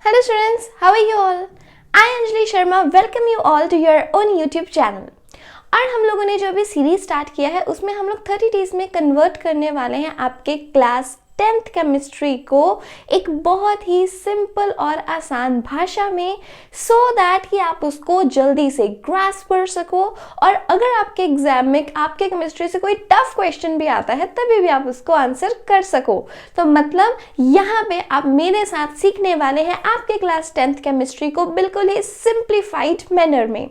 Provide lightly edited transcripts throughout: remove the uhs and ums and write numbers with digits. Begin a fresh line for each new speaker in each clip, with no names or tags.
Hello students, how are you all? I Anjali Sharma welcome you all to your own YouTube channel. और हम लोगों ने जो अभी सीरीज स्टार्ट किया है उसमें हम लोग 30 डेज में कन्वर्ट करने वाले हैं आपके क्लास 10th केमिस्ट्री को एक बहुत ही सिंपल और आसान भाषा में सो दैट कि आप उसको जल्दी से ग्रास्प कर सको और अगर आपके एग्जाम में आपके केमिस्ट्री से कोई टफ क्वेश्चन भी आता है तभी भी आप उसको आंसर कर सको। तो मतलब यहाँ पे आप मेरे साथ सीखने वाले हैं आपके क्लास 10th केमिस्ट्री को बिल्कुल ही सिंप्लीफाइड मैनर में।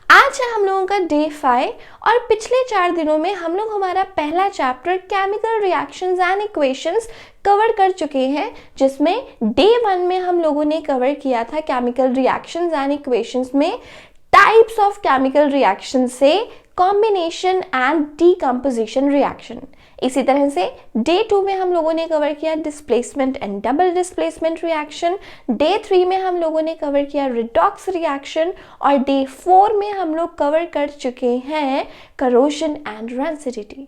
आज है हम लोगों का डे 5 और पिछले 4 दिनों में हम लोग हमारा पहला chapter chemical reactions and equations cover कर चुके हैं, जिसमें डे 1 में हम लोगों ने कवर किया था केमिकल रिएक्शंस एंड इक्वेशंस में टाइप्स ऑफ केमिकल रिएक्शन से कॉम्बिनेशन एंड डीकम्पोजिशन रिएक्शन। इसी तरह से डे 2 में हम लोगों ने कवर किया displacement and double displacement reaction, day 3 में हम लोगों ने कवर किया रिडॉक्स रिएक्शन और डे 4 में हम लोग कवर कर चुके हैं करोजन एंड रैंसिडिटी।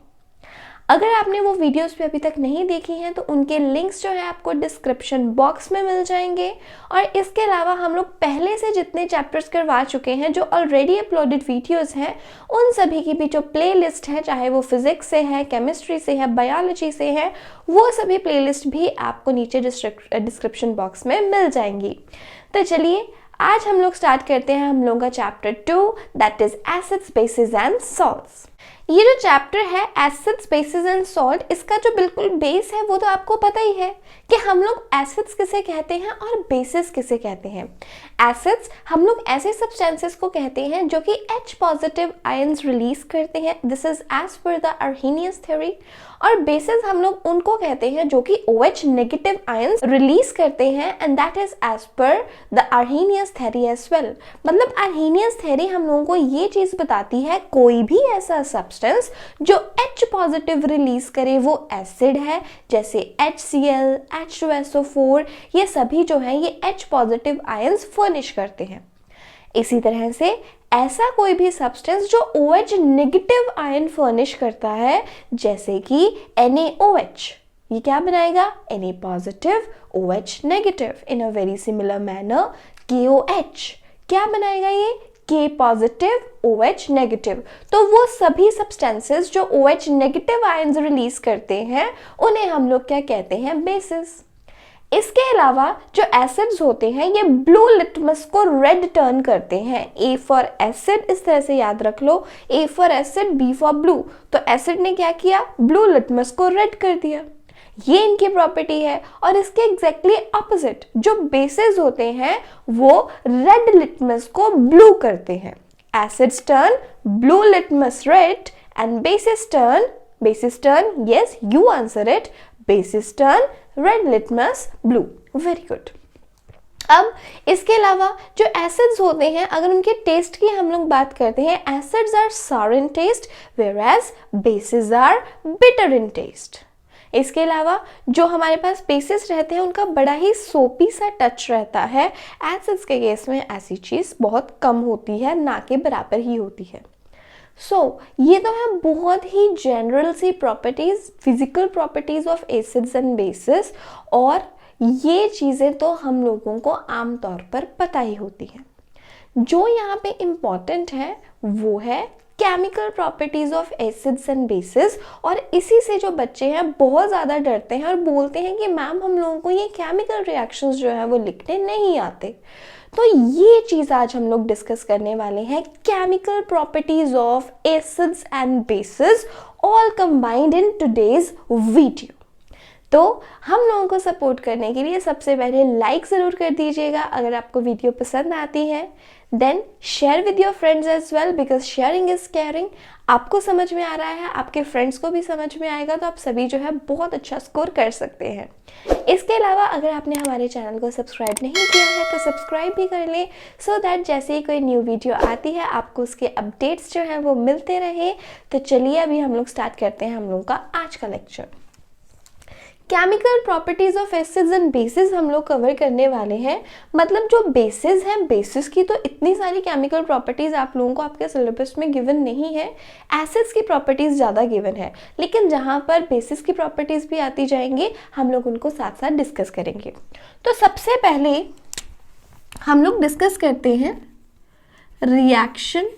अगर आपने वो वीडियोस भी अभी तक नहीं देखी हैं तो उनके लिंक्स जो है आपको डिस्क्रिप्शन बॉक्स में मिल जाएंगे। और इसके अलावा हम लोग पहले से जितने चैप्टर्स करवा चुके हैं जो ऑलरेडी अपलोडेड वीडियोस हैं उन सभी की भी जो प्लेलिस्ट है, चाहे वो फिजिक्स से है, केमिस्ट्री से है, बायोलॉजी से है, वो सभी प्लेलिस्ट भी आपको नीचे डिस्क्रिप्शन बॉक्स में मिल जाएंगी। तो चलिए आज हम लोग स्टार्ट करते हैं हम लोगों का chapter 2 that is acids, basis and salts. ये जो चैप्टर है एसिड्स, बेसिस एंड सॉल्ट, इसका जो बिल्कुल बेस है वो तो आपको पता ही है कि हम लोग एसिड्स किसे कहते हैं और बेसिस किसे कहते हैं। एसिड्स हम लोग ऐसे सब्सटेंसेस को कहते हैं जो कि H पॉजिटिव आयंस रिलीज करते हैं, this is as per the Arrhenius theory. और बेसिस हम लोग उनको कहते हैं जो कि OH नेगेटिव आयंस रिलीज करते हैं and that is as per the Arrhenius theory as well. मतलब अर्हीनियस थ्योरी हम लोगों को ये चीज बताती है कोई भी ऐसा सब्सटेंस जो H पॉजिटिव रिलीज करे वो एसिड है, जैसे HCl, H2SO4, ये सभी जो है ये H पॉजिटिव आयंस फर्निश करते हैं। इसी तरह से ऐसा कोई भी सब्सटेंस जो OH नेगेटिव आयन फर्निश करता है, जैसे कि NaOH, ये क्या बनाएगा Na positive OH negative. In a very similar manner KOH क्या बनाएगा, ये K पॉजिटिव OH नेगेटिव। तो वो सभी सब्सटेंसेस जो OH नेगेटिव आयंस रिलीज करते हैं उन्हें हम लोग क्या कहते हैं, बेसिस। इसके अलावा जो एसिड्स होते हैं ये ब्लू लिटमस को रेड टर्न करते हैं। A फॉर एसिड, इस तरह से याद रख लो, A for acid, B for blue. तो एसिड ने क्या किया, ब्लू लिटमस को रेड कर दिया, ये इनकी प्रॉपर्टी है। और इसके एग्जैक्टली ऑपोजिट जो बेसिस होते हैं वो रेड लिटमस को ब्लू करते हैं। Acids turn blue litmus red and bases turn yes you answer it, basis turn red litmus blue. Very good. अब इसके अलावा जो एसिड्स होते हैं अगर उनके टेस्ट की हम लोग बात करते हैं, acids are sour in taste whereas bases are bitter in taste। इसके अलावा जो हमारे पास बेसिस रहते हैं उनका बड़ा ही सोपी सा टच रहता है। एसिड्स के केस में ऐसी चीज़ बहुत कम होती है, ना के बराबर ही होती है। ये तो है बहुत ही जनरल सी properties, physical properties of acids and bases, और ये चीज़ें तो हम लोगों को आमतौर पर पता ही होती हैं। जो यहाँ पे इम्पॉर्टेंट है वो है chemical properties of acids and bases. और इसी से जो बच्चे हैं बहुत ज़्यादा डरते हैं और बोलते हैं कि मैम हम लोगों को ये केमिकल रिएक्शंस जो है वो लिखने नहीं आते। तो ये चीज़ आज हम लोग डिस्कस करने वाले हैं, chemical properties of acids and basis all combined in today's video. तो हम लोगों को सपोर्ट करने के लिए सबसे पहले लाइक ज़रूर कर दीजिएगा अगर आपको वीडियो पसंद आती है। Then share with your friends as well because sharing is caring. आपको समझ में आ रहा है, आपके फ्रेंड्स को भी समझ में आएगा, तो आप सभी जो है बहुत अच्छा स्कोर कर सकते हैं। इसके अलावा अगर आपने हमारे चैनल को सब्सक्राइब नहीं किया है तो सब्सक्राइब भी कर लें सो दैट जैसे ही कोई न्यू वीडियो आती है आपको उसके अपडेट्स जो हैं वो मिलते रहे। तो चलिए अभी हम लोग स्टार्ट करते हैं हम लोग का आज का lecture. Chemical properties of acids and basis हम लोग कवर करने वाले हैं। मतलब जो बेसिस हैं, बेसिस की तो इतनी सारी केमिकल प्रॉपर्टीज आप लोगों को आपके सिलेबस में गिवन नहीं है, एसिड्स की प्रॉपर्टीज ज़्यादा गिवन है, लेकिन जहाँ पर बेसिस की प्रॉपर्टीज भी आती जाएंगी हम लोग उनको साथ साथ डिस्कस करेंगे। तो सबसे पहले हम लोग डिस्कस करते हैं reaction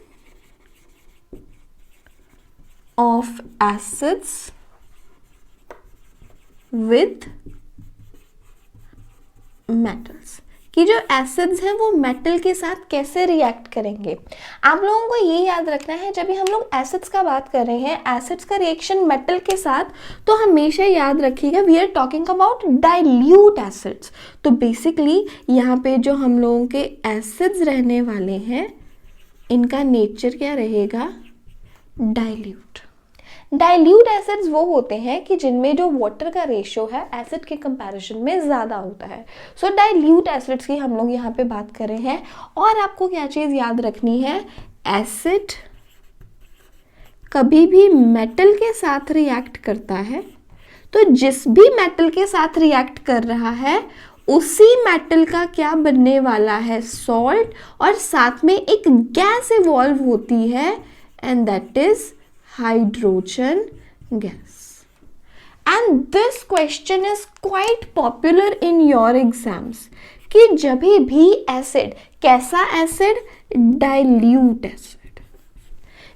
of acids with metals, कि जो एसिड्स हैं वो मेटल के साथ कैसे रिएक्ट करेंगे। आप लोगों को ये याद रखना है, जब भी हम लोग एसिड्स का बात कर रहे हैं, एसिड्स का रिएक्शन मेटल के साथ, तो हमेशा याद रखिएगा we are talking about dilute acids. तो बेसिकली यहाँ पे जो हम लोगों के एसिड्स रहने वाले हैं, इनका नेचर क्या रहेगा, डाइल्यूट। डाइल्यूट एसिड्स वो होते हैं कि जिनमें जो वाटर का रेशियो है एसिड के कंपैरिजन में ज़्यादा होता है। सो डाइल्यूट एसिड्स की हम लोग यहाँ पे बात कर रहे हैं। और आपको क्या चीज़ याद रखनी है, एसिड कभी भी मेटल के साथ रिएक्ट करता है तो जिस भी मेटल के साथ रिएक्ट कर रहा है उसी मेटल का क्या बनने वाला है, सॉल्ट, और साथ में एक गैस इवॉल्व होती है and that is hydrogen gas. And this question is quite popular in your exams कि जब भी एसिड, कैसा एसिड, डाइल्यूट एसिड,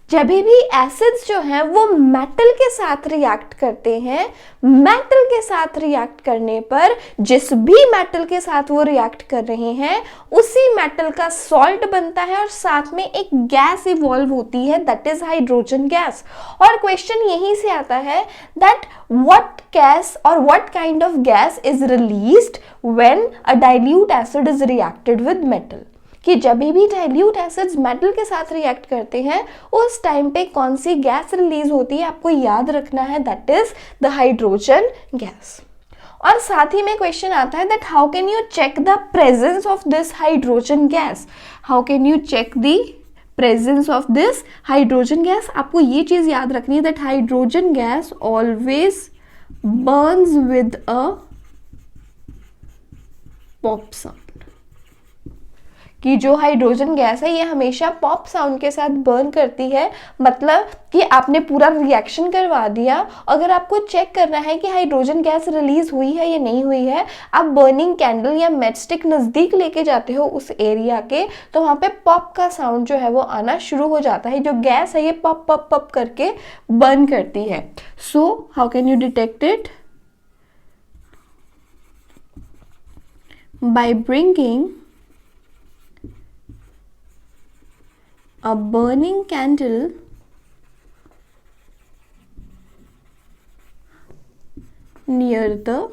जब भी एसिड्स जो हैं वो मेटल के साथ रिएक्ट करते हैं, मेटल के साथ रिएक्ट करने पर जिस भी मेटल के साथ वो रिएक्ट कर रहे हैं उसी मेटल का सॉल्ट बनता है और साथ में एक गैस इवॉल्व होती है, दैट इज हाइड्रोजन गैस। और क्वेश्चन यहीं से आता है दैट व्हाट गैस और what kind of gas is released when a dilute acid is reacted with metal, कि जब भी डाइल्यूट एसिड्स मेटल के साथ रिएक्ट करते हैं उस टाइम पे कौन सी गैस रिलीज होती है, आपको याद रखना है, that is the hydrogen gas. और साथ ही में क्वेश्चन आता है that how can you check the presence of this hydrogen gas, how can you check the presence of this hydrogen gas. आपको ये चीज याद रखनी है that hydrogen gas always burns with a pop sound, कि जो हाइड्रोजन गैस है ये हमेशा पॉप साउंड के साथ बर्न करती है। मतलब कि आपने पूरा रिएक्शन करवा दिया, अगर आपको चेक करना है कि हाइड्रोजन गैस रिलीज हुई है या नहीं हुई है, आप बर्निंग कैंडल या मैचस्टिक नज़दीक लेके जाते हो उस एरिया के, तो वहाँ पे पॉप का साउंड जो है वो आना शुरू हो जाता है। जो गैस है ये पॉप पॉप पॉप करके बर्न करती है। So how can you detect it, by bringing a burning candle near the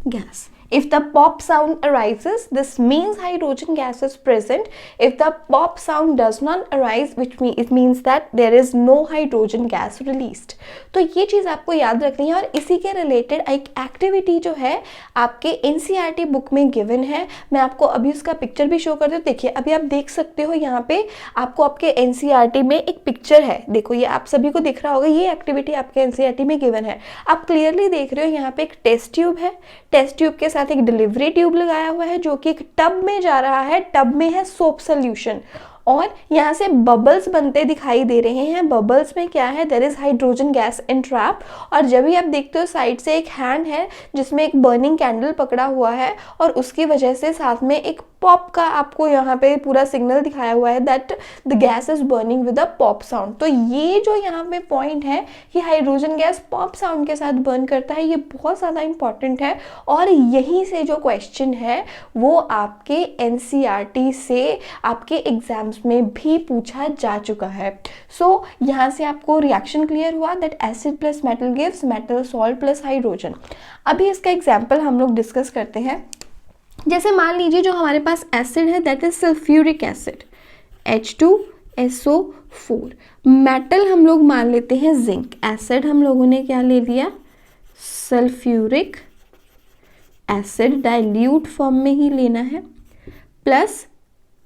gas. If the pop sound arises, this means hydrogen gas is present. If the pop sound does not arise, it means that there is no hydrogen gas released. तो ये चीज़ आपको याद रखनी है। और इसी के related एक एक्टिविटी जो है आपके NCERT बुक में गिवन है, मैं आपको अभी उसका पिक्चर भी शो कर दूँ। देखिए अभी आप देख सकते हो यहाँ पे आपको आपके NCERT में एक पिक्चर है, देखो ये आप सभी को दिख रहा होगा, ये एक्टिविटी आपके NCERT में गिवन है। आप क्लियरली देख रहे हो यहाँ पे एक टेस्ट ट्यूब है, टेस्ट ट्यूब के साथ एक डिलीवरी ट्यूब लगाया हुआ है जो कि एक टब में जा रहा है, टब में है सोप सोल्यूशन और यहाँ से बबल्स बनते दिखाई दे रहे हैं। बबल्स में क्या है, there is hydrogen gas entrap. और जब भी आप देखते हो साइड से एक हैंड है जिसमें एक बर्निंग कैंडल पकड़ा हुआ है और उसकी वजह से साथ में एक पॉप का आपको यहाँ पे पूरा सिग्नल दिखाया हुआ है that the gas is burning with a pop sound. तो ये जो यहाँ पे पॉइंट है कि हाइड्रोजन गैस पॉप साउंड के साथ बर्न करता है, ये बहुत ज़्यादा इंपॉर्टेंट है और यहीं से जो क्वेश्चन है वो आपके NCERT से आपके एग्जाम्स में भी पूछा जा चुका है। सो यहाँ से आपको रिएक्शन क्लियर हुआ that acid plus metal gives metal salt plus hydrogen. अभी इसका एग्जाम्पल हम लोग डिस्कस करते हैं। जैसे मान लीजिए जो हमारे पास एसिड है that is sulphuric acid H2SO4। Metal हम लोग मान लेते हैं जिंक। एसिड हम लोगों ने क्या ले लिया, सल्फ्यूरिक एसिड, डाइल्यूट फॉर्म में ही लेना है। प्लस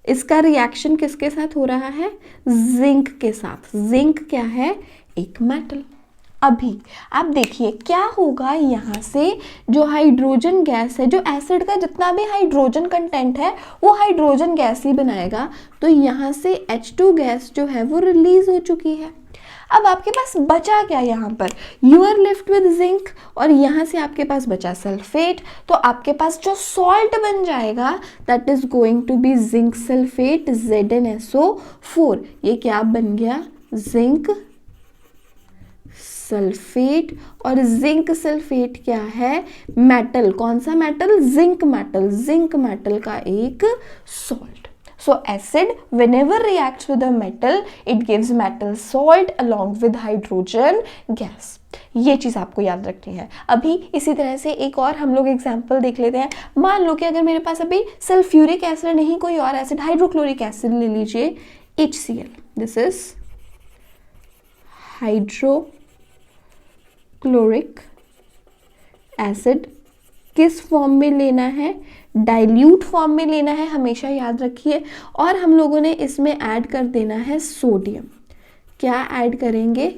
इसका रिएक्शन किसके साथ हो रहा है, जिंक के साथ। जिंक क्या है, एक मेटल। अभी आप देखिए क्या होगा, यहाँ से जो हाइड्रोजन गैस है, जो एसिड का जितना भी हाइड्रोजन कंटेंट है वो हाइड्रोजन गैस ही बनाएगा। तो यहाँ से H2 गैस जो है वो रिलीज हो चुकी है। अब आपके पास बचा क्या यहाँ पर, you are left with zinc और यहाँ से आपके पास बचा सल्फेट, तो आपके पास जो सॉल्ट बन जाएगा that is going to be zinc sulphate ZnSO4। ये क्या बन गया, जिंक सल्फेट। और जिंक सल्फेट क्या है, मेटल, कौन सा metal, zinc metal, zinc metal का एक salt. So acid whenever reacts with a metal it gives metal salt along with hydrogen gas। ये चीज आपको याद रखनी है। अभी इसी तरह से एक और हम लोग एग्जांपल देख लेते हैं। मान लो कि अगर मेरे पास अभी सल्फ्यूरिक एसिड नहीं कोई और एसिड, हाइड्रोक्लोरिक एसिड ले लीजिए, HCl, this is hydrochloric acid. किस फॉर्म में लेना है, डाइल्यूट फॉर्म में लेना है, हमेशा याद रखिए। और हम लोगों ने इसमें ऐड कर देना है सोडियम। क्या ऐड करेंगे,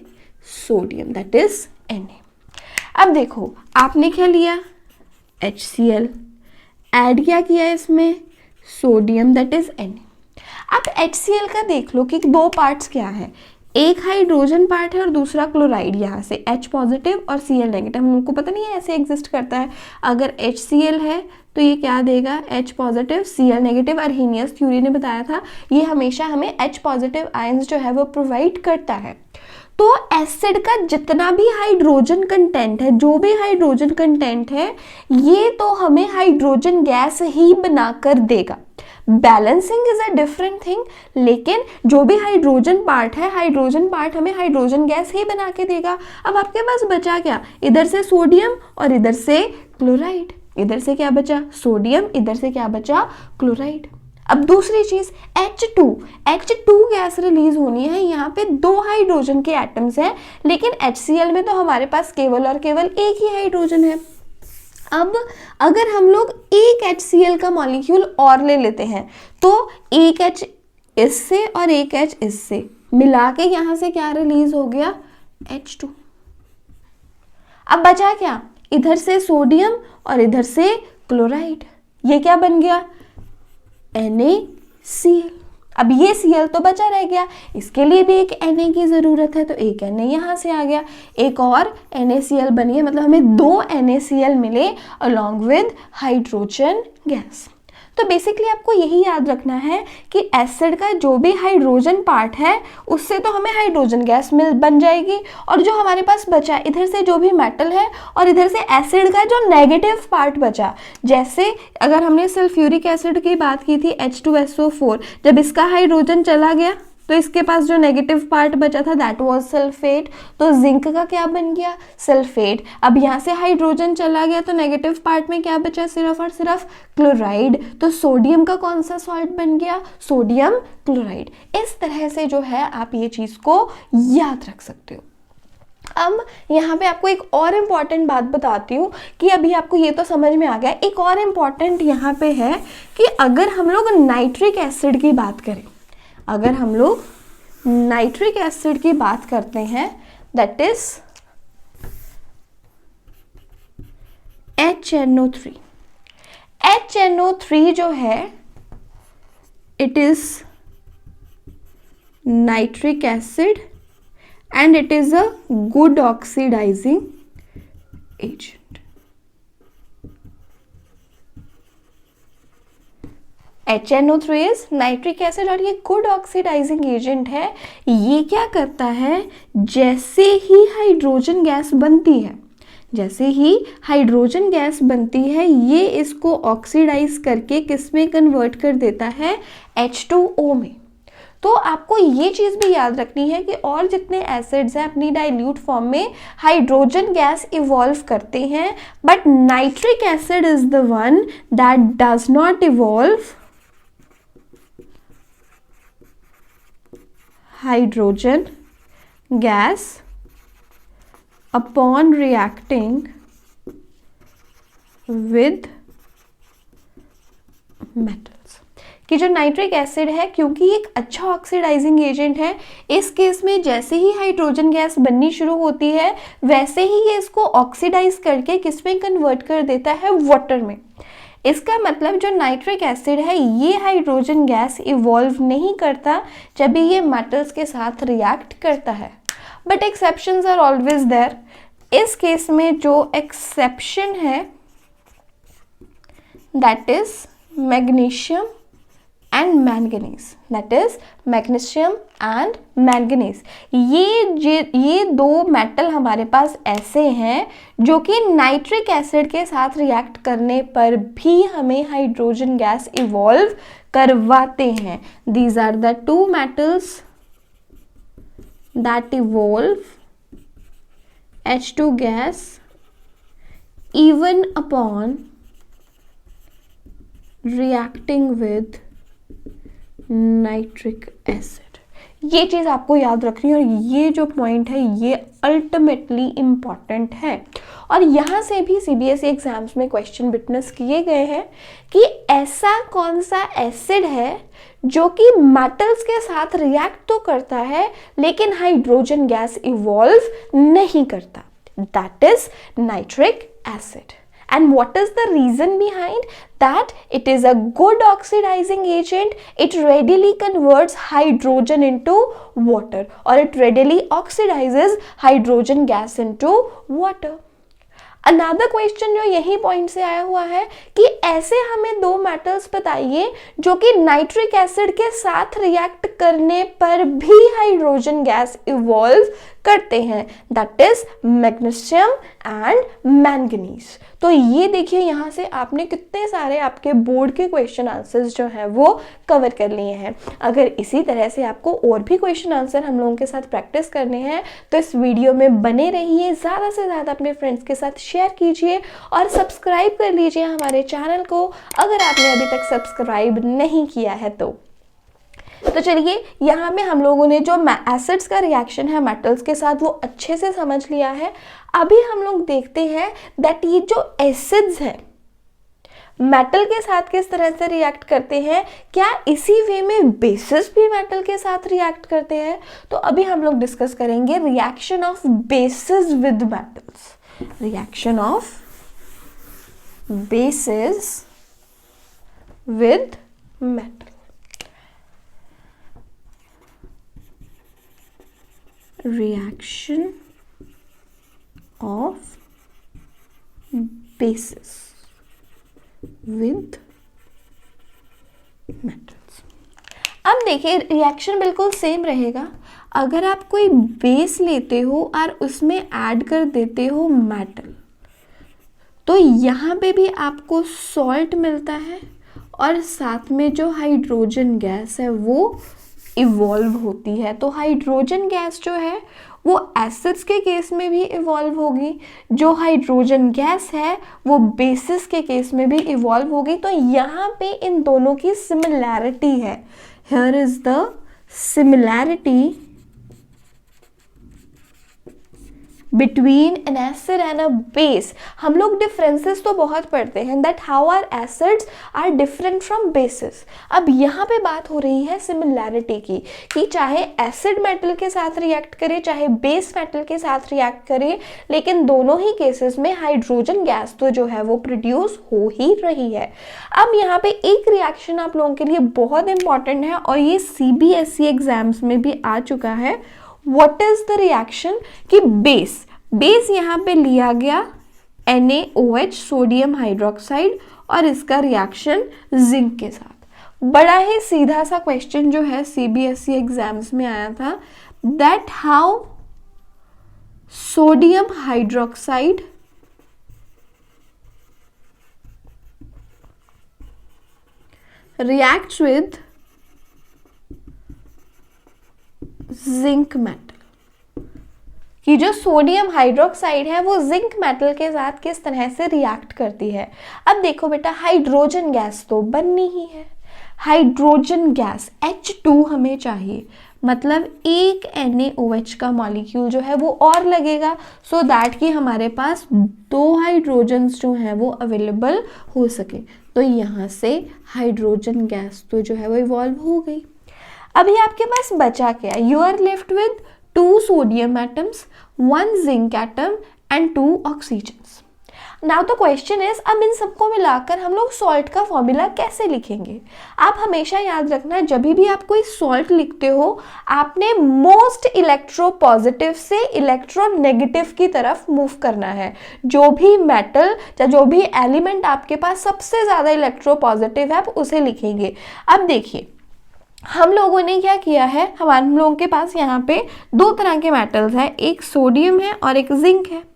सोडियम, दैट इज Na। अब देखो आपने क्या लिया, HCl, ऐड क्या किया इसमें, सोडियम, दैट इज Na। अब HCl का देख लो कि दो पार्ट्स क्या है, एक हाइड्रोजन पार्ट है और दूसरा क्लोराइड, यहाँ से H पॉजिटिव और Cl नेगेटिव। हम लोग को पता नहीं है ऐसे एग्जिस्ट करता है। अगर HCl है तो ये क्या देगा, H positive Cl negative. Arrhenius theory ने बताया था ये हमेशा हमें H पॉजिटिव आयंस जो है वो प्रोवाइड करता है। तो एसिड का जितना भी हाइड्रोजन कंटेंट है, जो भी हाइड्रोजन कंटेंट है, ये तो हमें हाइड्रोजन गैस ही बनाकर देगा। Balancing is a different thing, लेकिन जो भी हाइड्रोजन पार्ट है, हाइड्रोजन पार्ट हमें हाइड्रोजन गैस ही बना के देगा। अब आपके पास बचा क्या, इधर से सोडियम और इधर से क्लोराइड। इधर से क्या बचा, सोडियम, इधर से क्या बचा, क्लोराइड। अब दूसरी चीज H2 गैस रिलीज होनी है। यहाँ पे दो हाइड्रोजन के एटम्स हैं, लेकिन HCl में तो हमारे पास केवल और केवल एक ही हाइड्रोजन है। अब अगर हम लोग एक HCl का मॉलिक्यूल और ले लेते हैं तो एक H इससे और एक H इससे मिला के यहाँ से क्या रिलीज हो गया, H2। अब बचा क्या, इधर से सोडियम और इधर से क्लोराइड। ये क्या बन गया, NaCl। अब ये Cl तो बचा रह गया, इसके लिए भी एक Na की ज़रूरत है, तो एक Na यहाँ से आ गया, एक और NaCl बनी, मतलब हमें दो NaCl मिले अलॉन्ग विद हाइड्रोजन गैस। तो बेसिकली आपको यही याद रखना है कि एसिड का जो भी हाइड्रोजन पार्ट है उससे तो हमें हाइड्रोजन गैस मिल बन जाएगी, और जो हमारे पास बचा इधर से जो भी मेटल है और इधर से एसिड का जो नेगेटिव पार्ट बचा, जैसे अगर हमने सल्फ्यूरिक एसिड की बात की थी H2SO4, जब इसका हाइड्रोजन चला गया तो इसके पास जो नेगेटिव पार्ट बचा था दैट वाज सल्फेट, तो जिंक का क्या बन गया, सल्फेट। अब यहाँ से हाइड्रोजन चला गया तो नेगेटिव पार्ट में क्या बचा, सिर्फ और सिर्फ क्लोराइड, तो सोडियम का कौन सा सॉल्ट बन गया, सोडियम क्लोराइड। इस तरह से जो है आप ये चीज को याद रख सकते हो। अब यहाँ पे आपको एक और इम्पॉर्टेंट बात बताती हूँ कि अभी आपको ये तो समझ में आ गया, एक और इम्पॉर्टेंट यहाँ पे है कि अगर हम लोग नाइट्रिक एसिड की बात करें, अगर हम लोग नाइट्रिक एसिड की बात करते हैं दैट इज HNO3। HNO3 जो है it is nitric acid and it is a good oxidizing agent। HNO3 is nitric acid और ये गुड ऑक्सीडाइजिंग एजेंट है। ये क्या करता है, जैसे ही हाइड्रोजन गैस बनती है, जैसे ही हाइड्रोजन गैस बनती है ये इसको ऑक्सीडाइज करके किस में कन्वर्ट कर देता है, H2O में। तो आपको ये चीज़ भी याद रखनी है कि और जितने एसिड्स हैं अपनी डाइल्यूट फॉर्म में हाइड्रोजन गैस इवॉल्व करते हैं, but nitric acid is the one that does not evolve hydrogen gas upon reacting with metals. कि जो नाइट्रिक एसिड है क्योंकि एक अच्छा ऑक्सीडाइजिंग एजेंट है, इस केस में जैसे ही हाइड्रोजन गैस बननी शुरू होती है वैसे ही ये इसको ऑक्सीडाइज करके किस में कन्वर्ट कर देता है, वाटर में। इसका मतलब जो नाइट्रिक एसिड है ये हाइड्रोजन गैस इवॉल्व नहीं करता जब ये मेटल्स के साथ रिएक्ट करता है, but exceptions are always there. इस केस में जो एक्सेप्शन है that is magnesium and manganese, that is magnesium and manganese. ये दो मेटल हमारे पास ऐसे हैं जो कि नाइट्रिक एसिड के साथ रिएक्ट करने पर भी हमें हाइड्रोजन गैस इवॉल्व करवाते हैं। These are the two metals that evolve H2 gas even upon reacting with nitric acid। ये चीज़ आपको याद रखनी है और ये जो पॉइंट है ये अल्टीमेटली इम्पॉर्टेंट है। और यहाँ से भी CBSE एग्जाम्स में क्वेश्चन विटनेस किए गए हैं कि ऐसा कौन सा एसिड है जो कि मेटल्स के साथ रिएक्ट तो करता है लेकिन हाइड्रोजन गैस इवॉल्व नहीं करता। That is nitric acid. And what is the reason behind that? It is a good oxidizing agent. It readily converts hydrogen into water, or it readily oxidizes hydrogen gas into water. Another question जो यही point से आया हुआ है कि ऐसे हमें दो मेटल्स बताइए जो कि नाइट्रिक एसिड के साथ रिएक्ट करने पर भी हाइड्रोजन गैस इवॉल्व करते हैं। That is magnesium and manganese. तो ये देखिए यहाँ से आपने कितने सारे आपके बोर्ड के क्वेश्चन आंसर्स जो हैं वो कवर कर लिए हैं। अगर इसी तरह से आपको और भी क्वेश्चन आंसर हम लोगों के साथ प्रैक्टिस करने हैं तो इस वीडियो में बने रहिए, ज़्यादा से ज़्यादा अपने फ्रेंड्स के साथ शेयर कीजिए और सब्सक्राइब कर लीजिए हमारे चैनल को अगर आपने अभी तक सब्सक्राइब नहीं किया है तो चलिए यहाँ में हम लोगों ने जो एसिड्स का रिएक्शन है मेटल्स के साथ वो अच्छे से समझ लिया है। अभी हम लोग देखते हैं दैट ये जो एसिड्स हैं मेटल के साथ किस तरह से रिएक्ट करते हैं, क्या इसी वे में बेसिस भी मेटल के साथ रिएक्ट करते हैं। तो अभी हम लोग डिस्कस करेंगे reaction of basis with metals. Reaction of basis with metal. Reaction of bases with metals। अब देखिए रिएक्शन बिल्कुल सेम रहेगा। अगर आप कोई बेस लेते हो और उसमें ऐड कर देते हो मेटल तो यहाँ पे भी आपको सॉल्ट मिलता है और साथ में जो हाइड्रोजन गैस है वो इवॉल्व होती है। तो हाइड्रोजन गैस जो है वो एसिड्स के केस में भी इवॉल्व होगी, जो हाइड्रोजन गैस है वो बेसिस के केस में भी इवॉल्व होगी। तो यहाँ पे इन दोनों की सिमिलैरिटी है। Here is the similarity between an acid and a base. हम लोग डिफरेंसेस तो बहुत पढ़ते हैं that how are acids are different from bases. अब यहाँ पे बात हो रही है सिमिलैरिटी की कि चाहे एसिड मेटल के साथ रिएक्ट करे चाहे बेस मेटल के साथ रिएक्ट करे लेकिन दोनों ही केसेस में हाइड्रोजन गैस तो जो है वो प्रोड्यूस हो ही रही है। अब यहाँ पे एक रिएक्शन आप लोगों के लिए बहुत इंपॉर्टेंट है और ये CBSE एग्जाम्स में भी आ चुका है। What is the reaction कि बेस यहाँ पे लिया गया NaOH सोडियम हाइड्रोक्साइड और इसका रिएक्शन जिंक के साथ। बड़ा ही सीधा सा क्वेश्चन जो है CBSE एग्जाम्स में आया था that how sodium hydroxide reacts with zinc metal कि जो सोडियम हाइड्रोक्साइड है वो जिंक मेटल के साथ किस तरह से रिएक्ट करती है। अब देखो बेटा हाइड्रोजन गैस तो बननी ही है। हाइड्रोजन गैस H2 हमें चाहिए मतलब एक NaOH का मॉलिक्यूल जो है वो और लगेगा सो दैट कि हमारे पास दो हाइड्रोजन्स जो हैं वो अवेलेबल हो सके। तो यहाँ से हाइड्रोजन गैस तो जो है वो इवॉल्व हो गई। अभी आपके पास बचा क्या, you are left with 2 sodium atoms, 1 zinc atom and 2 oxygens. Now the question is, अब इन सबको मिलाकर हम लोग सॉल्ट का फॉर्मूला कैसे लिखेंगे। आप हमेशा याद रखना, जब भी आप कोई सॉल्ट लिखते हो आपने मोस्ट इलेक्ट्रोपॉजिटिव से इलेक्ट्रोनेगेटिव की तरफ मूव करना है। जो भी मेटल या जो भी एलिमेंट आपके पास सबसे ज़्यादा इलेक्ट्रोपॉजिटिव है आप उसे लिखेंगे। अब देखिए हम लोगों ने क्या किया है, हम लोगों के पास यहाँ पे दो तरह के मेटल्स हैं, एक सोडियम है और एक जिंक है।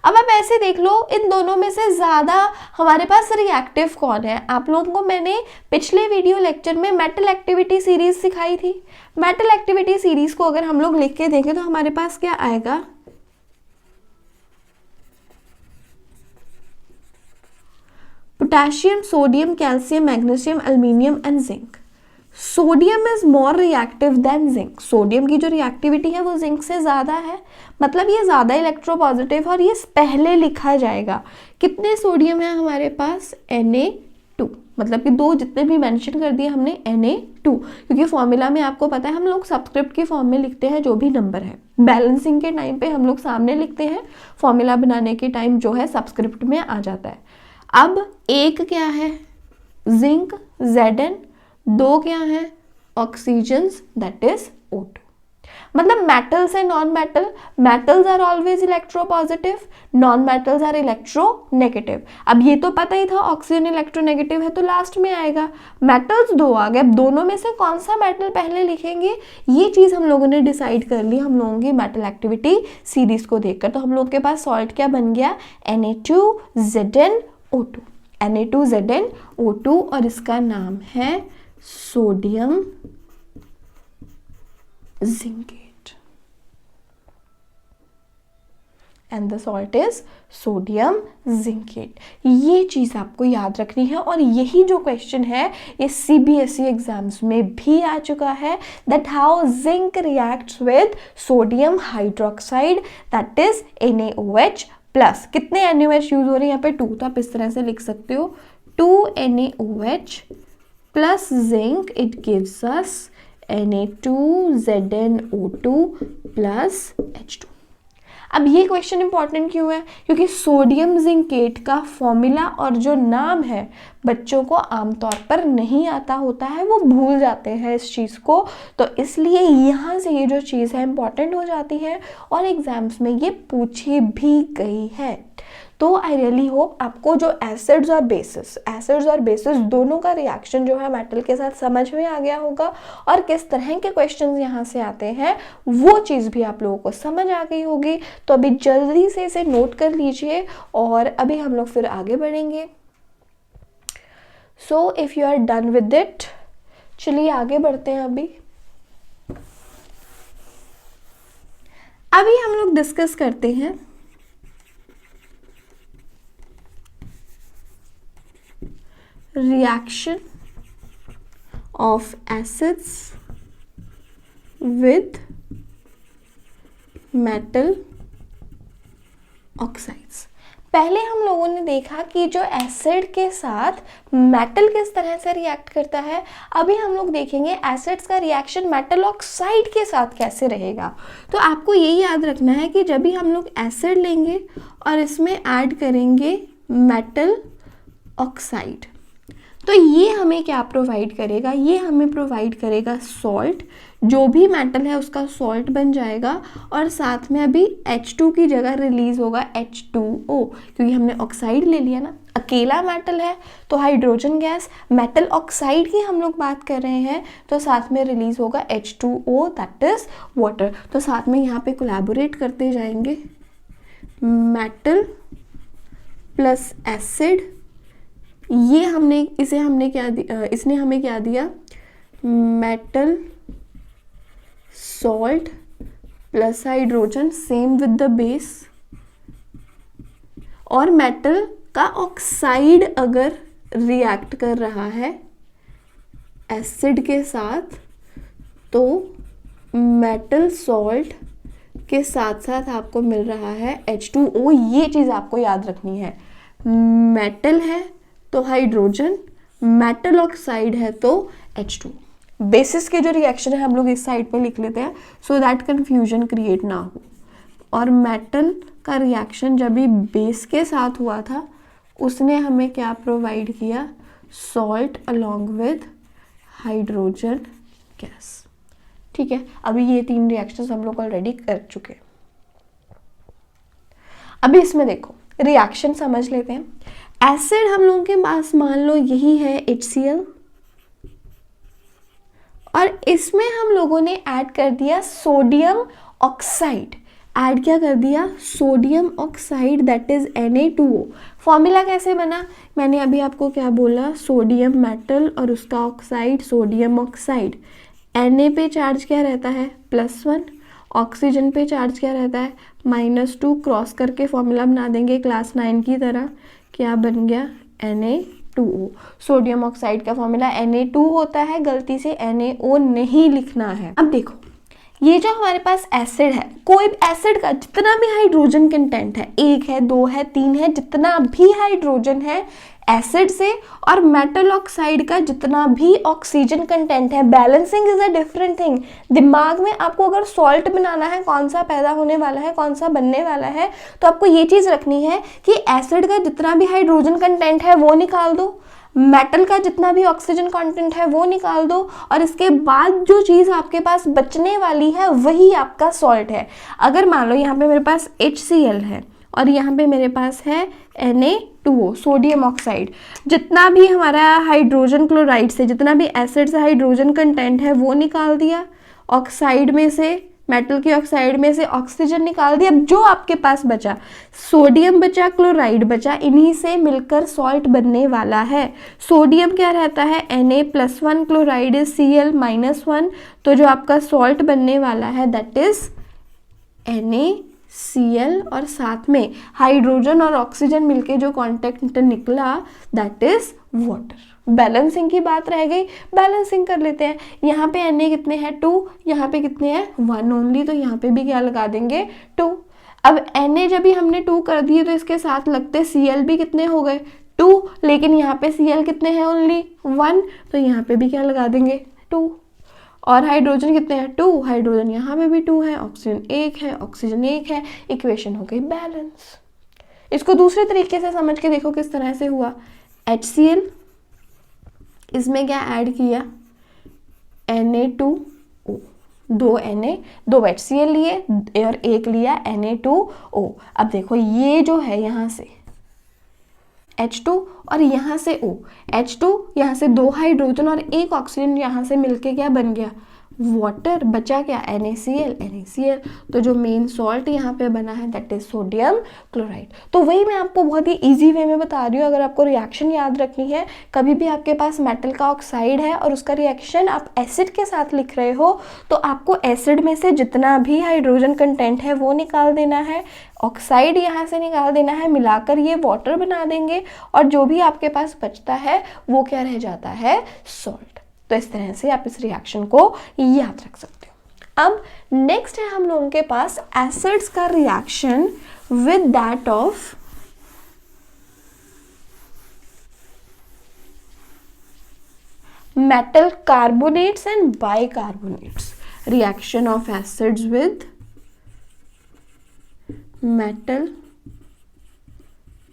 अब आप ऐसे देख लो, इन दोनों में से ज़्यादा हमारे पास रिएक्टिव कौन है। आप लोगों को मैंने पिछले वीडियो लेक्चर में मेटल एक्टिविटी सीरीज सिखाई थी। मेटल एक्टिविटी सीरीज को अगर हम लोग लिख के देखें तो हमारे पास क्या आएगा, potassium, sodium, calcium, magnesium, aluminium and zinc. Sodium is more reactive than zinc. Sodium की जो रिएक्टिविटी है वो जिंक से ज़्यादा है, मतलब ये ज़्यादा इलेक्ट्रोपॉजिटिव और ये पहले लिखा जाएगा। कितने सोडियम है हमारे पास, Na2, मतलब कि दो जितने भी मेंशन कर दिए हमने Na2, क्योंकि फॉर्मूला में आपको पता है हम लोग सबस्क्रिप्ट की फॉर्म में लिखते हैं जो भी नंबर है। बैलेंसिंग के टाइम पे हम लोग सामने लिखते हैं, फॉर्मूला बनाने के टाइम जो है सबस्क्रिप्ट में आ जाता है। अब एक क्या है, जिंक Zn, दो क्या है, ऑक्सीजन्स, दैट इज O2। मतलब मेटल से non metal, metals are always electropositive, non metals are electronegative. अब ये तो पता ही था ऑक्सीजन इलेक्ट्रोनेगेटिव है तो लास्ट में आएगा। मेटल्स दो आ गए, अब दोनों में से कौन सा मेटल पहले लिखेंगे ये चीज़ हम लोगों ने डिसाइड कर ली हम लोगों की मेटल एक्टिविटी सीरीज को देखकर। तो हम लोग के पास सॉल्ट क्या बन गया, Na2ZnO2, Na2ZnO2 और इसका नाम है sodium zincate and the salt is sodium zincate. ये चीज़ आपको याद रखनी है और यही जो क्वेश्चन है ये CBSE एग्जाम्स में भी आ चुका है, that how zinc reacts with sodium hydroxide that is NaOH plus. कितने NaOH यूज हो रहे हैं यहाँ पे, 2, तो आप इस तरह से लिख सकते हो 2 NaOH plus zinc, it gives us Na2ZnO2 plus H2। अब ये क्वेश्चन इंपॉर्टेंट क्यों है, क्योंकि सोडियम जिंकेट का फॉर्मूला और जो नाम है बच्चों को आमतौर पर नहीं आता होता है, वो भूल जाते हैं इस चीज़ को, तो इसलिए यहाँ से ये जो चीज़ है इंपॉर्टेंट हो जाती है और एग्जाम्स में ये पूछी भी गई है। तो आई रियली होप आपको जो एसिड्स और बेसिस दोनों का रिएक्शन जो है मेटल के साथ समझ में आ गया होगा और किस तरह के क्वेश्चंस यहाँ से आते हैं वो चीज़ भी आप लोगों को समझ आ गई होगी। तो अभी जल्दी से इसे नोट कर लीजिए और अभी हम लोग फिर आगे बढ़ेंगे। So if you are done with it, चलिए आगे बढ़ते हैं। अभी हम लोग डिस्कस करते हैं reaction of acids with metal oxides। पहले हम लोगों ने देखा कि जो एसिड के साथ मेटल किस तरह से रिएक्ट करता है, अभी हम लोग देखेंगे एसिड्स का रिएक्शन मेटल ऑक्साइड के साथ कैसे रहेगा। तो आपको ये याद रखना है कि जब भी हम लोग एसिड लेंगे और इसमें ऐड करेंगे मेटल ऑक्साइड तो ये हमें क्या प्रोवाइड करेगा, ये हमें प्रोवाइड करेगा सॉल्ट। जो भी मेटल है उसका सॉल्ट बन जाएगा और साथ में अभी H2 की जगह रिलीज होगा H2O, क्योंकि हमने ऑक्साइड ले लिया ना, अकेला मेटल है तो हाइड्रोजन गैस, मेटल ऑक्साइड की हम लोग बात कर रहे हैं तो साथ में रिलीज होगा H2O दैट इज वाटर। तो साथ में यहाँ पे कोलैबोरेट करते जाएंगे, मेटल प्लस एसिड, ये इसने हमें क्या दिया, metal salt plus hydrogen same with the base. और मेटल का ऑक्साइड अगर रिएक्ट कर रहा है एसिड के साथ तो मेटल सॉल्ट के साथ साथ आपको मिल रहा है H2O। ये चीज़ आपको याद रखनी है, मेटल है तो हाइड्रोजन, मेटल ऑक्साइड है तो H2। बेसिस के जो रिएक्शन है हम लोग इस साइड पे लिख लेते हैं सो दैट कंफ्यूजन क्रिएट ना हो। और मेटल का रिएक्शन जब भी बेस के साथ हुआ था उसने हमें क्या प्रोवाइड किया, salt along with hydrogen gas. ठीक है, अभी ये 3 रिएक्शंस हम लोग ऑलरेडी कर चुके हैं। अभी इसमें देखो रिएक्शन समझ लेते हैं। एसिड हम लोगों के पास मान लो यही है HCl, और इसमें हम लोगों ने ऐड कर दिया सोडियम ऑक्साइड। ऐड क्या कर दिया, sodium oxide, that is Na2O। Formula कैसे बना, मैंने अभी आपको क्या बोला, सोडियम मेटल और उसका ऑक्साइड सोडियम ऑक्साइड। Na पे चार्ज क्या रहता है, +1, ऑक्सीजन पे चार्ज क्या रहता है, -2, क्रॉस करके फॉर्मूला बना देंगे क्लास 9 की तरह, क्या बन गया, Na2O। सोडियम ऑक्साइड का फॉर्मूला Na2 होता है, गलती से NaO नहीं लिखना है। अब देखो ये जो हमारे पास एसिड है, कोई एसिड का जितना भी हाइड्रोजन कंटेंट है, 1 है 2 है 3 है, जितना भी हाइड्रोजन है एसिड से, और मेटल ऑक्साइड का जितना भी ऑक्सीजन कंटेंट है, balancing is a different thing. दिमाग में आपको अगर सॉल्ट बनाना है, कौन सा पैदा होने वाला है, कौन सा बनने वाला है, तो आपको ये चीज रखनी है कि एसिड का जितना भी हाइड्रोजन कंटेंट है वो निकाल दो, मेटल का जितना भी ऑक्सीजन कंटेंट है वो निकाल दो, और इसके बाद जो चीज आपके पास बचने वाली है वही आपका सॉल्ट है। अगर मान लो यहाँ पे मेरे पास HCl है और यहाँ पे मेरे पास है Na2O, सोडियम ऑक्साइड, जितना भी हमारा हाइड्रोजन क्लोराइड से, जितना भी एसिड से हाइड्रोजन कंटेंट है वो निकाल दिया, ऑक्साइड में से, मेटल की ऑक्साइड में से ऑक्सीजन निकाल दिया। अब जो आपके पास बचा, सोडियम बचा, क्लोराइड बचा, इन्हीं से मिलकर सॉल्ट बनने वाला है। सोडियम क्या रहता है, Na+1, क्लोराइड इज Cl-1, तो जो आपका सॉल्ट बनने वाला है दैट इज NaCl, और साथ में हाइड्रोजन और ऑक्सीजन मिलके जो कॉन्टेक्ट निकला दैट इज वाटर। बैलेंसिंग की बात रह गई, बैलेंसिंग कर लेते हैं। यहाँ पे Na कितने हैं, 2, यहाँ पे कितने हैं, 1 ओनली, तो यहाँ पे भी क्या लगा देंगे, 2। अब Na जब भी हमने 2 कर दिए तो इसके साथ लगते Cl भी कितने हो गए, 2, लेकिन यहाँ पे Cl कितने हैं, ओनली 1, तो यहाँ पे भी क्या लगा देंगे, 2। और हाइड्रोजन कितने हैं, 2, हाइड्रोजन यहाँ पे भी 2 है, ऑक्सीजन 1 है, ऑक्सीजन 1 है, इक्वेशन हो गई बैलेंस। इसको दूसरे तरीके से समझ के देखो किस तरह से हुआ, HCl, इसमें क्या ऐड किया, Na2O, 2 HCl लिए और 1 लिया Na2O। अब देखो ये जो है यहाँ से H2 और यहाँ से O, H2 यहाँ से 2 हाइड्रोजन और 1 ऑक्सीजन, यहाँ से मिलके क्या बन गया, वाटर। बचा क्या, NaCl। तो जो मेन सॉल्ट यहाँ पे बना है दैट इज सोडियम क्लोराइड। तो वही मैं आपको बहुत ही इजी वे में बता रही हूँ। अगर आपको रिएक्शन याद रखनी है, कभी भी आपके पास मेटल का ऑक्साइड है और उसका रिएक्शन आप एसिड के साथ लिख रहे हो, तो आपको एसिड में से जितना भी हाइड्रोजन कंटेंट है वो निकाल देना है, ऑक्साइड यहाँ से निकाल देना है, मिलाकर ये वाटर बना देंगे, और जो भी आपके पास बचता है वो क्या रह जाता है, सॉल्ट। तो इस तरह से आप इस रिएक्शन को याद रख सकते हो। अब नेक्स्ट है हम लोगों के पास एसिड्स का reaction with that of metal carbonates and bicarbonates. Reaction of acids with metal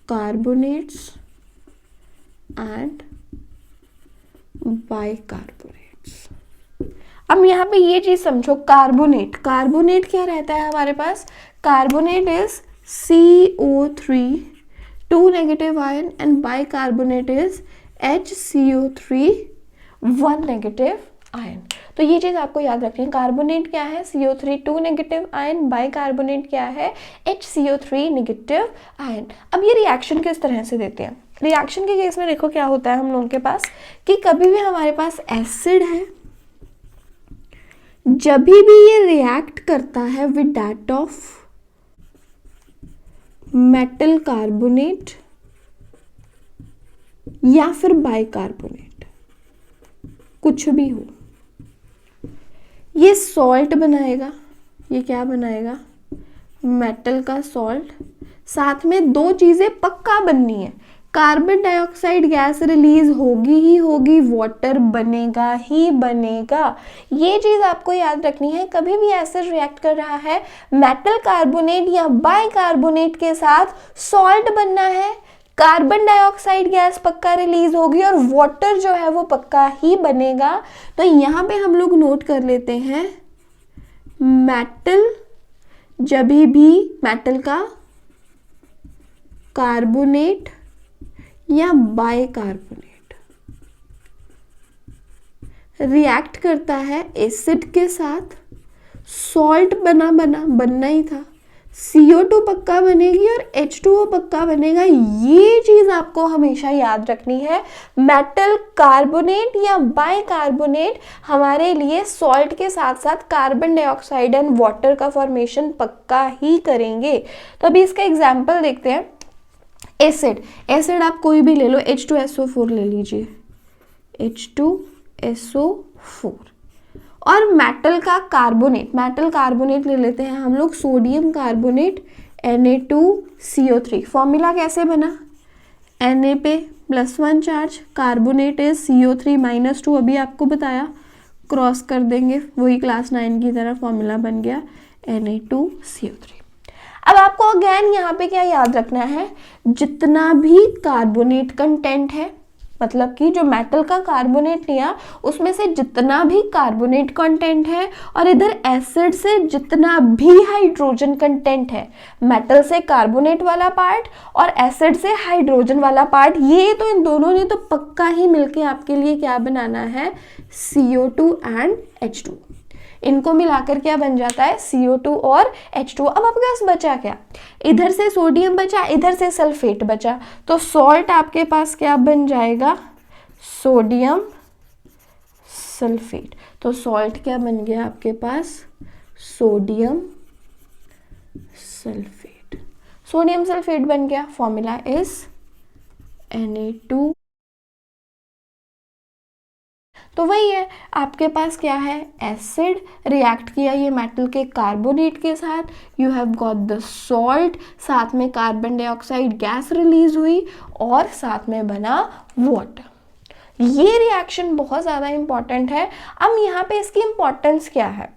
carbonates and bicarbonates. अब यहाँ पे ये चीज समझो, कार्बोनेट, कार्बोनेट क्या रहता है हमारे पास, carbonate is CO3 2 negative ion and bicarbonate is HCO3 1 negative ion. तो ये चीज आपको याद रखनी है, कार्बोनेट क्या है, CO3 2 नेगेटिव आयन, बाइकार्बोनेट क्या है, HCO3 नेगेटिव आयन। अब ये रिएक्शन किस तरह से देते हैं, रिएक्शन के केस में देखो क्या होता है हम लोगों के पास कि कभी भी हमारे पास एसिड है, जब भी ये रिएक्ट करता है with that of metal carbonate या फिर बाइकार्बोनेट, कुछ भी हो, ये सॉल्ट बनाएगा। ये क्या बनाएगा, मेटल का सॉल्ट। साथ में 2 चीजें पक्का बननी है, कार्बन डाइऑक्साइड गैस रिलीज होगी ही होगी, वाटर बनेगा ही बनेगा। ये चीज आपको याद रखनी है। कभी भी एसिड रिएक्ट कर रहा है मेटल कार्बोनेट या बाइकार्बोनेट के साथ, सॉल्ट बनना है, कार्बन डाइऑक्साइड गैस पक्का रिलीज होगी और वाटर जो है वो पक्का ही बनेगा। तो यहाँ पे हम लोग नोट कर लेते हैं मेटल, जब भी मेटल का कार्बोनेट या बाइकार्बोनेट रिएक्ट करता है एसिड के साथ, सॉल्ट बनना ही था, CO2 पक्का बनेगी और H2O पक्का बनेगा। ये चीज आपको हमेशा याद रखनी है। मेटल कार्बोनेट या बाइकार्बोनेट हमारे लिए सॉल्ट के साथ साथ कार्बन डाइऑक्साइड एंड वाटर का फॉर्मेशन पक्का ही करेंगे। तो अभी इसका एग्जांपल देखते हैं। एसिड आप कोई भी ले लो, H2SO4 ले लीजिए, H2SO4। और मेटल का कार्बोनेट ले लेते हैं हम लोग, सोडियम कार्बोनेट Na2CO3। फॉर्मूला कैसे बना, Na पे +1 चार्ज, कार्बोनेट इज CO3 - 2, अभी आपको बताया, क्रॉस कर देंगे, वही क्लास 9 की तरह फॉर्मूला बन गया Na2CO3। अब आपको अगेन यहाँ पे क्या याद रखना है, जितना भी कार्बोनेट कंटेंट है, मतलब कि जो मेटल का कार्बोनेट लिया उसमें से जितना भी कार्बोनेट कंटेंट है और इधर एसिड से जितना भी हाइड्रोजन कंटेंट है, मेटल से कार्बोनेट वाला पार्ट और एसिड से हाइड्रोजन वाला पार्ट, ये तो इन दोनों ने तो पक्का ही मिलके आपके लिए क्या बनाना है, CO2 एंड H2। इनको मिलाकर क्या बन जाता है, CO2 और H2। अब आपके पास बचा क्या, इधर से सोडियम बचा, इधर से सल्फेट बचा, तो सॉल्ट आपके पास क्या बन जाएगा, सोडियम सल्फेट। तो सॉल्ट क्या बन गया आपके पास, सोडियम सल्फेट। सोडियम सल्फेट बन गया, फॉर्मूला इज Na2। तो वही है, आपके पास क्या है, एसिड रिएक्ट किया ये मेटल के कार्बोनेट के साथ, you have got the salt, साथ में कार्बन डाइऑक्साइड गैस रिलीज हुई और साथ में बना वाटर। ये रिएक्शन बहुत ज़्यादा इंपॉर्टेंट है। अब यहाँ पे इसकी इंपॉर्टेंस क्या है,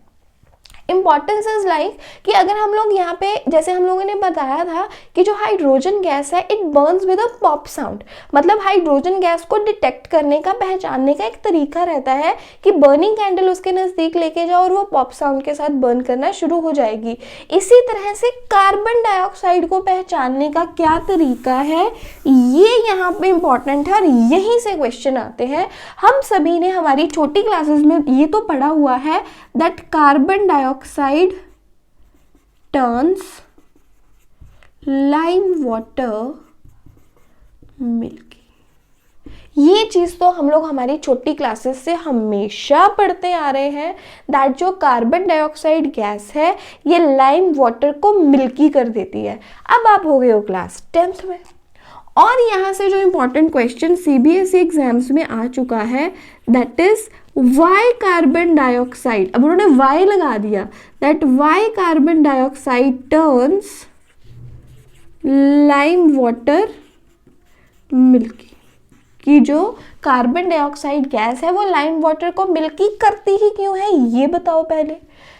इम्पॉर्टेंस इज लाइक कि अगर हम लोग यहाँ पे, जैसे हम लोगों ने बताया था कि जो हाइड्रोजन गैस है it Burns with a pop sound, मतलब हाइड्रोजन गैस को डिटेक्ट करने का, पहचानने का एक तरीका रहता है कि बर्निंग कैंडल उसके नज़दीक लेके जाओ और वो पॉप साउंड के साथ बर्न करना शुरू हो जाएगी। इसी तरह से कार्बन डाइऑक्साइड को पहचानने का क्या तरीका है, ये यहाँ पे इंपॉर्टेंट है और यहीं से क्वेश्चन आते हैं। हम सभी ने हमारी छोटी क्लासेस में ये तो पढ़ा हुआ है that carbon dioxide turns lime water milky। ये चीज तो हम लोग हमारी छोटी क्लासेस से हमेशा पढ़ते आ रहे हैं दैट जो कार्बन डाइऑक्साइड गैस है ये लाइम वाटर को मिल्की कर देती है। अब आप हो गए हो क्लास 10th में और यहाँ से जो इम्पोर्टेंट क्वेश्चन CBSE एग्जाम्स में आ चुका है that is why carbon dioxide. अब उन्होंने वाई लगा दिया, that why carbon dioxide turns lime water milky, कि जो कार्बन डाइऑक्साइड गैस है वो लाइम वाटर को मिल्की करती ही क्यों है, ये बताओ पहले।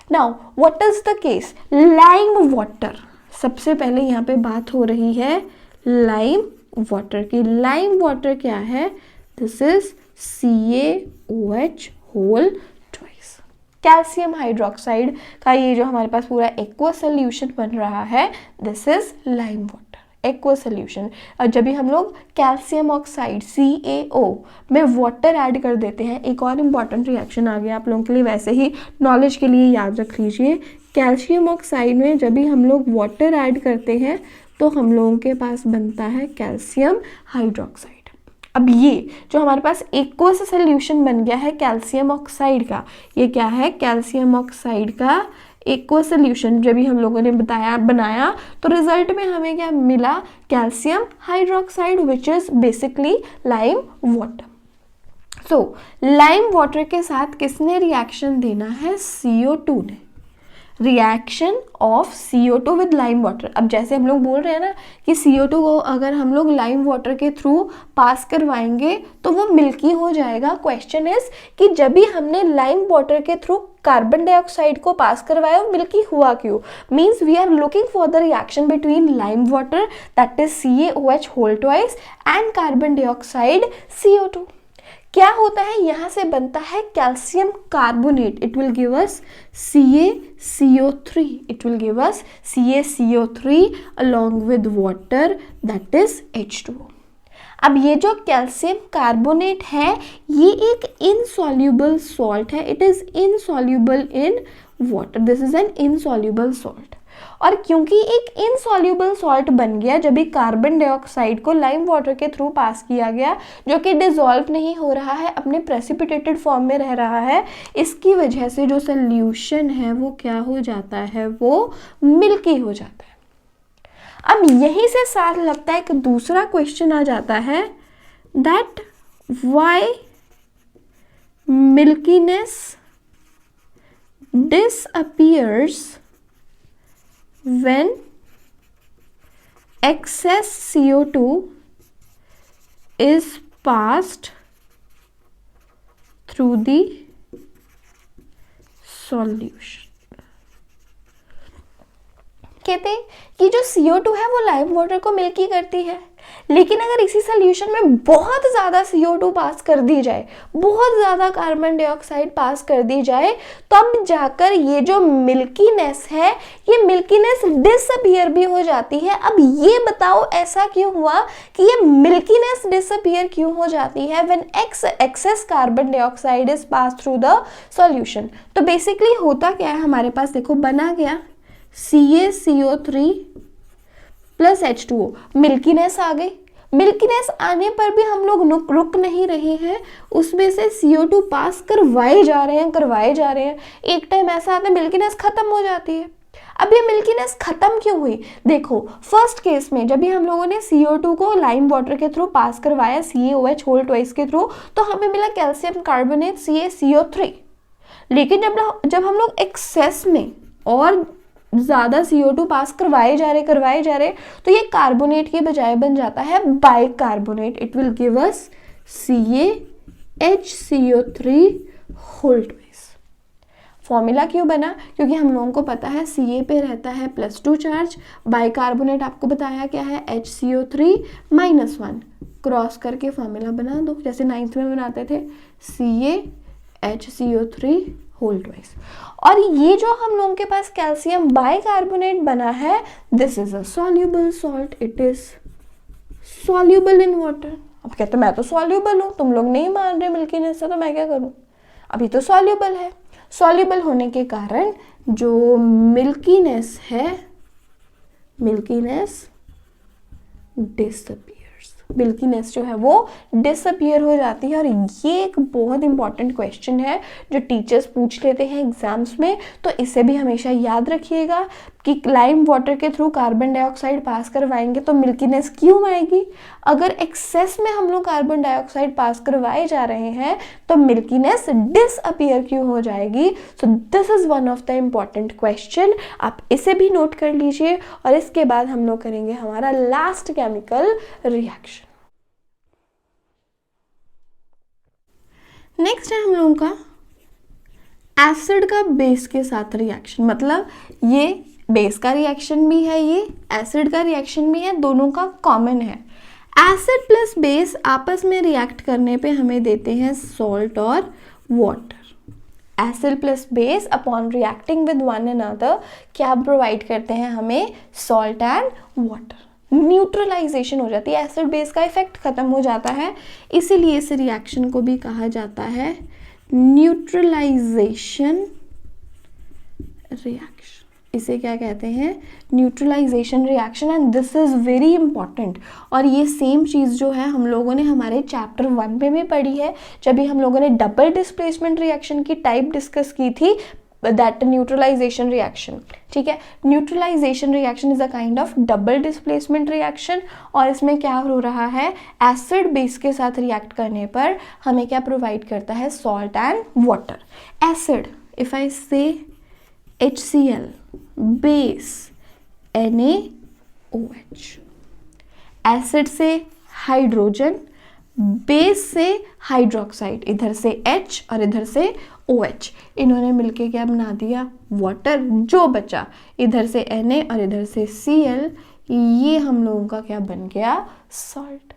Now what is the case, lime water, सबसे पहले यहाँ पे बात हो रही है लाइम वाटर की। लाइम वाटर क्या है, this is CaOH whole twice. Calcium hydroxide का ये जो हमारे पास पूरा एक्वा सोल्यूशन बन रहा है, this is lime water aqua solution. और जब भी हम लोग कैल्शियम ऑक्साइड CaO में वाटर ऐड कर देते हैं, एक और इम्पॉर्टेंट रिएक्शन आ गया आप लोगों के लिए, वैसे ही नॉलेज के लिए याद रख लीजिए, कैल्शियम ऑक्साइड में जब भी हम लोग वाटर ऐड करते हैं तो हम लोगों के पास बनता है कैल्शियम हाइड्रोक्साइड। अब ये जो हमारे पास एक्वस सोल्यूशन बन गया है कैल्शियम ऑक्साइड का, ये क्या है, कैल्शियम ऑक्साइड का एक्वस सोल्यूशन जब भी हम लोगों ने बनाया तो रिजल्ट में हमें क्या मिला, calcium hydroxide which is basically lime water. So lime water के साथ किसने रिएक्शन देना है, CO2 ने। Reaction of CO2 with lime water. अब जैसे हम लोग बोल रहे हैं ना कि CO2 को अगर हम लोग लाइम वाटर के थ्रू पास करवाएंगे तो वो मिल्की हो जाएगा। क्वेश्चन इज कि जब भी हमने लाइम वाटर के थ्रू कार्बन डाइऑक्साइड को पास करवाया वो मिल्की हुआ क्यों? Means we are looking for the reaction between lime water that is CaOH whole twice and carbon dioxide CO2। क्या होता है, यहाँ से बनता है calcium carbonate. It will give us CaCO3, it will give us CaCO3 along with water that is H2O। अब ये जो कैल्शियम कार्बोनेट है ये एक इनसॉल्यूबल सॉल्ट है, it is insoluble in water, this is an insoluble salt. और क्योंकि एक इनसॉल्यूबल सॉल्ट बन गया जब भी कार्बन डाइऑक्साइड को लाइम वाटर के थ्रू पास किया गया, जो कि डिसॉल्व नहीं हो रहा है, अपने प्रेसिपिटेटेड फॉर्म में रह रहा है, इसकी वजह से जो सोल्यूशन है वो क्या हो जाता है, वो मिल्की हो जाता है। अब यहीं से साथ लगता है कि दूसरा क्वेश्चन आ जाता है that why milkiness disappears when excess CO2 is passed through the solution। कहते हैं कि जो CO2 है वो लाइम वाटर को मिल्की करती है, लेकिन अगर इसी सोल्यूशन में बहुत ज़्यादा CO2 पास कर दी जाए, बहुत ज़्यादा कार्बन डाइऑक्साइड पास कर दी जाए, तब जाकर ये जो मिल्कीनेस है ये मिल्कीनेस डिसअपीयर भी हो जाती है। अब ये बताओ ऐसा क्यों हुआ कि ये मिल्कीनेस डिसअपीयर क्यों हो जाती है when excess carbon dioxide is pass through the solution. तो बेसिकली होता क्या है, हमारे पास देखो बना गया CaCO3 प्लस H2O, मिल्कीनेस आ गई। मिल्कीनेस आने पर भी हम लोग रुक नहीं रहे हैं, उसमें से CO2 पास करवाए जा रहे हैं। एक टाइम ऐसा आता है मिल्कीनेस खत्म हो जाती है। अब ये मिल्कीनेस खत्म क्यों हुई? देखो फर्स्ट केस में जब भी हम लोगों ने CO2 को लाइम वाटर के थ्रू पास करवाया CaOH होल ट्वाइस के थ्रू, तो हमें मिला कैल्शियम कार्बोनेट CaCO3। लेकिन जब हम लोग एक्सेस में और ज़्यादा CO2 पास करवाए जा रहे तो ये कार्बोनेट के बजाय बन जाता है bicarbonate. It will give us CaHCO3 whole twice. Formula क्यों बना? क्योंकि हम लोगों को पता है Ca पे रहता है +2 चार्ज, बाइकार्बोनेट आपको बताया क्या है HCO3 -1, क्रॉस करके फॉर्मूला बना दो, जैसे 9th में बनाते थे CaHCO3 होल ट्वाइस। और ये जो हम लोगों के पास कैल्शियम बाइकार्बोनेट बना है, this is a soluble salt, it is soluble in water. अब कहते मैं तो सॉल्यूबल हूँ, तुम लोग नहीं मान रहे मिल्कीनेस से, तो मैं क्या करूँ? अभी तो सॉल्यूबल है। सॉल्यूबल होने के कारण जो मिल्कीनेस है, मिल्कीनेस डिसअपीयर्स, मिल्कीनेस जो है वो डिसअपीयर हो जाती है। और ये एक बहुत इंपॉर्टेंट क्वेश्चन है जो टीचर्स पूछ लेते हैं एग्जाम्स में, तो इसे भी हमेशा याद रखिएगा कि लाइम वाटर के थ्रू कार्बन डाइऑक्साइड पास करवाएंगे तो मिल्कीनेस क्यों आएगी? अगर एक्सेस में हम लोग कार्बन डाइऑक्साइड पास करवाए जा रहे हैं तो मिल्कीनेस डिसअपीयर क्यों हो जाएगी? So this is one of the important question, आप इसे भी नोट कर लीजिए। और इसके बाद हम लोग करेंगे हमारा लास्ट केमिकल रिएक्शन। नेक्स्ट है हम लोगों का एसिड का बेस के साथ रिएक्शन। मतलब ये बेस का रिएक्शन भी है, ये एसिड का रिएक्शन भी है, दोनों का कॉमन है। एसिड प्लस बेस आपस में रिएक्ट करने पे हमें देते हैं सॉल्ट और water. Acid plus base upon reacting with one another क्या प्रोवाइड करते हैं हमें? Salt and water. न्यूट्रलाइजेशन हो जाती है, एसिड बेस का इफेक्ट खत्म हो जाता है, इसीलिए इस रिएक्शन को भी कहा जाता है न्यूट्रलाइजेशन रिएक्शन। इसे क्या कहते हैं? Neutralisation reaction. And this is very important. और ये सेम चीज़ जो है हम लोगों ने हमारे चैप्टर 1 में भी पढ़ी है, जब भी हम लोगों ने डबल डिस्प्लेसमेंट रिएक्शन की टाइप डिस्कस की थी, दैट न्यूट्रलाइजेशन रिएक्शन। ठीक है, neutralisation reaction is a kind of double displacement reaction. और इसमें क्या हो रहा है? एसिड बेस के साथ रिएक्ट करने पर हमें क्या प्रोवाइड करता है? Salt and water. Acid, if I से HCl, बेस NaOH, एसिड से हाइड्रोजन, बेस से हाइड्रोक्साइड, इधर से H और इधर से OH, इन्होंने मिलके क्या बना दिया, वाटर। जो बचा इधर से Na और इधर से Cl, ये हम लोगों का क्या बन गया, सॉल्ट।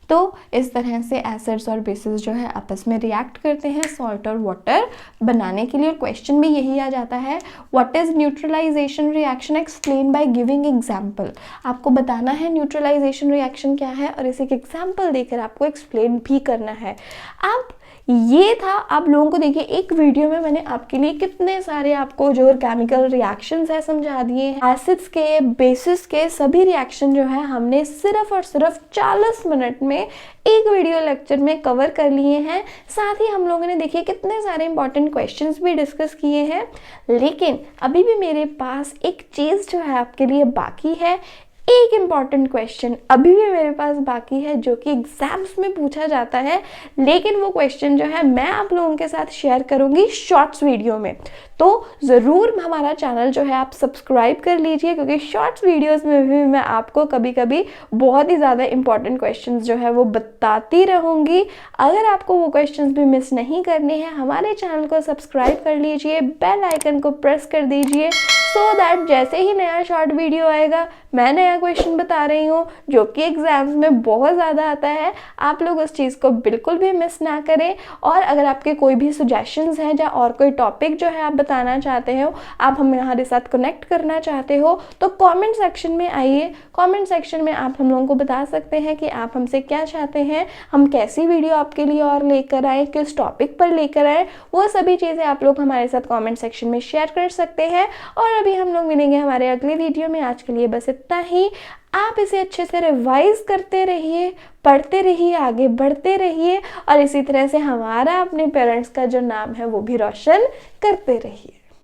तो इस तरह से एसिड्स और बेसिस जो है आपस में रिएक्ट करते हैं सॉल्ट और वाटर बनाने के लिए। और क्वेश्चन में यही आ जाता है, what is neutralization reaction, explain by giving example. आपको बताना है न्यूट्रलाइजेशन रिएक्शन क्या है और इसे एक एग्जांपल देकर आपको एक्सप्लेन भी करना है। अब ये था आप लोगों को, देखिए एक वीडियो में मैंने आपके लिए कितने सारे आपको जो केमिकल रिएक्शंस है समझा दिए हैं। एसिड्स के, बेसिस के सभी रिएक्शन जो है हमने सिर्फ और सिर्फ 40 मिनट में एक वीडियो लेक्चर में कवर कर लिए हैं। साथ ही हम लोगों ने देखिए कितने सारे इंपॉर्टेंट क्वेश्चंस भी डिस्कस किए हैं। लेकिन अभी भी मेरे पास एक चीज़ जो है आपके लिए बाकी है, एक इम्पॉर्टेंट क्वेश्चन अभी भी मेरे पास बाकी है जो कि एग्जाम्स में पूछा जाता है। लेकिन वो क्वेश्चन जो है मैं आप लोगों के साथ शेयर करूंगी शॉर्ट्स वीडियो में। तो ज़रूर हमारा चैनल जो है आप सब्सक्राइब कर लीजिए, क्योंकि शॉर्ट्स वीडियोस में भी मैं आपको कभी कभी बहुत ही ज़्यादा इंपॉर्टेंट क्वेश्चंस जो है वो बताती रहूँगी। अगर आपको वो क्वेश्चंस भी मिस नहीं करने हैं, हमारे चैनल को सब्सक्राइब कर लीजिए, बेल आइकन को प्रेस कर दीजिए, सो दैट जैसे ही नया शॉर्ट वीडियो आएगा, मैं नया क्वेश्चन बता रही हूँ जो कि एग्जाम्स में बहुत ज़्यादा आता है, आप लोग उस चीज़ को बिल्कुल भी मिस ना करें। और अगर आपके कोई भी सजेशंस हैं या और कोई टॉपिक जो है आप बताना चाहते हो, आप हमारे साथ कनेक्ट करना चाहते हो, तो कमेंट सेक्शन में आइए। कमेंट सेक्शन में आप हम लोगों को बता सकते हैं कि आप हमसे क्या चाहते हैं, हम कैसी वीडियो आपके लिए और लेकर आए, किस टॉपिक पर लेकर आए, वो सभी चीज़ें आप लोग हमारे साथ कमेंट सेक्शन में शेयर कर सकते हैं। और अभी हम लोग मिलेंगे हमारे अगले वीडियो में। आज के लिए बस इतना ही। आप इसे अच्छे से रिवाइज करते रहिए, पढ़ते रहिए, आगे बढ़ते रहिए और इसी तरह से हमारा अपने पेरेंट्स का जो नाम है वो भी रोशन करते रहिए।